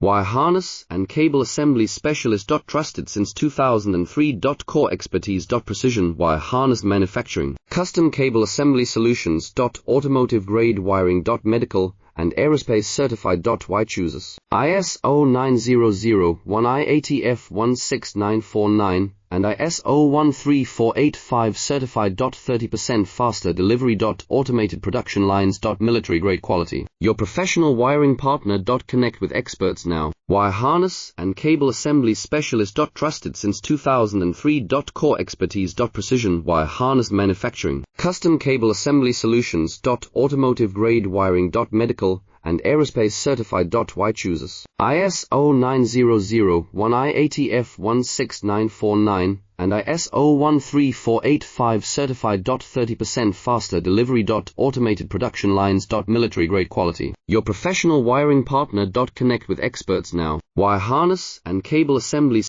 Wire harness and cable assembly specialist. Trusted since 2003. Core expertise. Precision wire harness manufacturing, custom cable assembly solutions. Automotive grade wiring. Medical and aerospace certified. Why chooses ISO 9001 IATF 16949 and ISO 13485 certified. 30% faster delivery. Automated production lines. Military grade quality. Your professional wiring partner. Connect with experts now. Wire harness and cable assembly specialist. Trusted since 2003. Core expertise. Precision wire harness manufacturing, custom cable assembly solutions. Automotive grade wiring. Medical and aerospace certified. Why chooses ISO 9001 IATF 16949 and ISO 13485 certified. 30% faster delivery. Automated production lines. Military grade quality. Your professional wiring partner. Connect with experts now. Wire harness and cable assembly